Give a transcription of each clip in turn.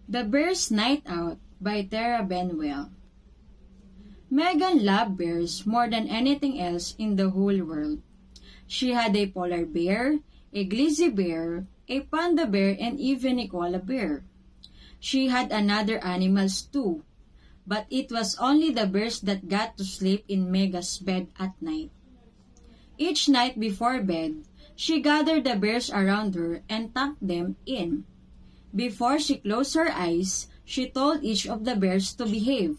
The Bear's Night Out by Benwell. Megan loved bears more than anything else in the whole world. She had a polar bear, a grizzly bear, a panda bear, and even a koala bear. She had other animals too, but it was only the bears that got to sleep in Mega's bed at night. Each night before bed, she gathered the bears around her and tucked them in. Before she closed her eyes, she told each of the bears to behave.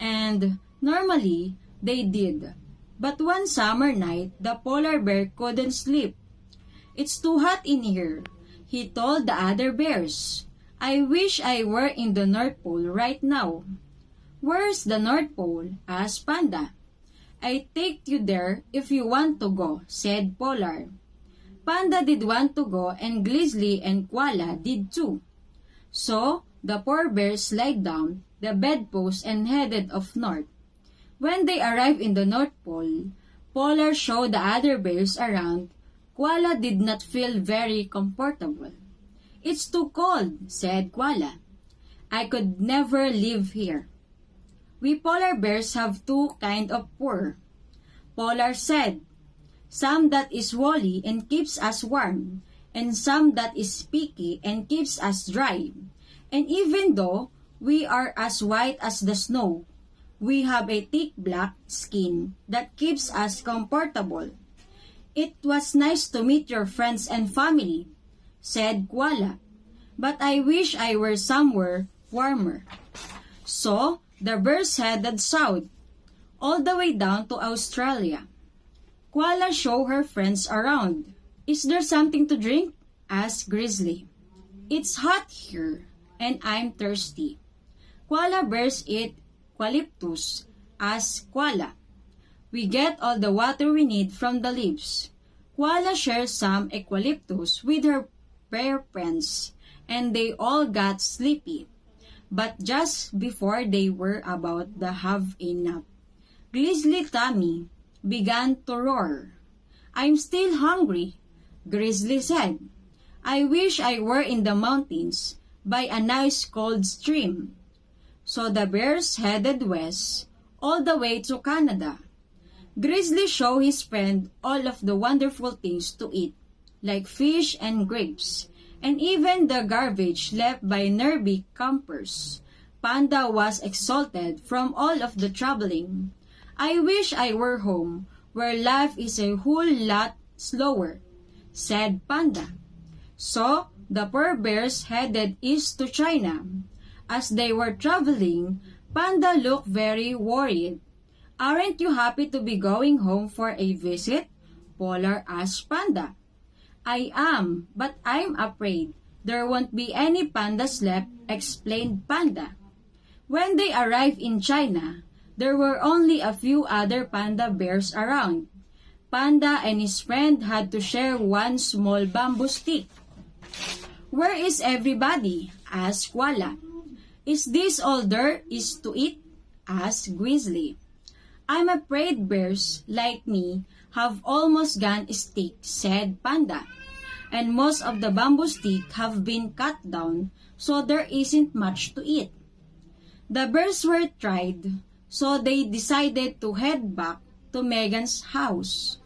And normally, they did. But one summer night, the polar bear couldn't sleep. "It's too hot in here," he told the other bears. "I wish I were in the North Pole right now." "Where's the North Pole?" asked Panda. "I'll take you there if you want to go," said Polar. Panda did want to go, and Grizzly and Koala did too. So, the poor bears slid down the bedpost and headed off north. When they arrived in the North Pole, Polar showed the other bears around. Koala did not feel very comfortable. "It's too cold," said Koala. "I could never live here." "We polar bears have two kinds of fur," Polar said. "Some that is woolly and keeps us warm, and some that is spiky and keeps us dry. And even though we are as white as the snow, we have a thick black skin that keeps us comfortable." "It was nice to meet your friends and family," said Koala, "but I wish I were somewhere warmer." So, the bears headed south, all the way down to Australia. Koala showed her friends around. "Is there something to drink?" asked Grizzly. "It's hot here, and I'm thirsty." "Koala bears eat eucalyptus," asked Koala. "We get all the water we need from the leaves." Koala shared some eucalyptus with her bear friends, and they all got sleepy. But just before they were about to have a nap, Grizzly Tommy began to roar. "I'm still hungry," Grizzly said. "I wish I were in the mountains by a nice cold stream." So the bears headed west, all the way to Canada. Grizzly showed his friend all of the wonderful things to eat, like fish and grapes, and even the garbage left by nervy campers. Panda was exhausted from all of the traveling. "I wish I were home, where life is a whole lot slower," said Panda. So, the poor bears headed east to China. As they were traveling, Panda looked very worried. "Aren't you happy to be going home for a visit?" Polar asked Panda. "I am, but I'm afraid there won't be any pandas left," explained Panda. When they arrived in China, there were only a few other panda bears around. Panda and his friend had to share one small bamboo stick. "Where is everybody?" asked Koala. "Is this all there is to eat?" asked Grizzly. "I'm afraid bears, like me, have almost gone extinct," said Panda. "And most of the bamboo sticks have been cut down, so there isn't much to eat." The bears were tired, so they decided to head back to Megan's house.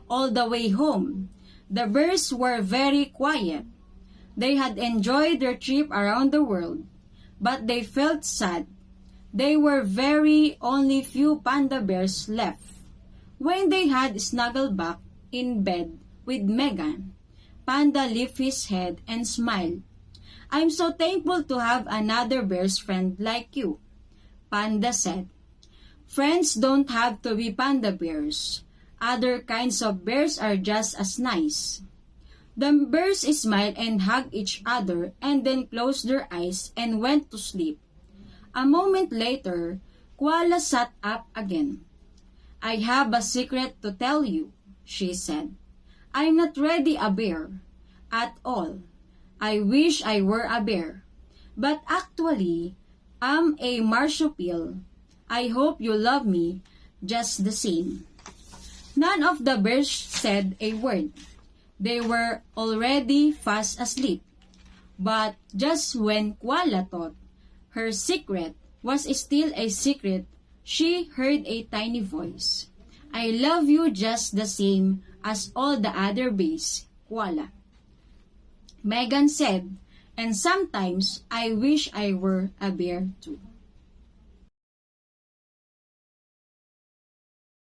All the way home, the bears were very quiet. They had enjoyed their trip around the world, but they felt sad. They were very only few panda bears left. When they had snuggled back in bed with Megan, Panda lifted his head and smiled. "I'm so thankful to have another bear's friend like you," Panda said. "Friends don't have to be panda bears. Other kinds of bears are just as nice." The bears smiled and hugged each other and then closed their eyes and went to sleep. A moment later, Koala sat up again. "I have a secret to tell you," she said. "I'm not really a bear at all. I wish I were a bear. But actually, I'm a marsupial. I hope you love me just the same." None of the bears said a word. They were already fast asleep. But just when Koala thought her secret was still a secret, she heard a tiny voice. I love you just the same as all the other bees, Koala. Megan said, and sometimes I wish I were a bear too.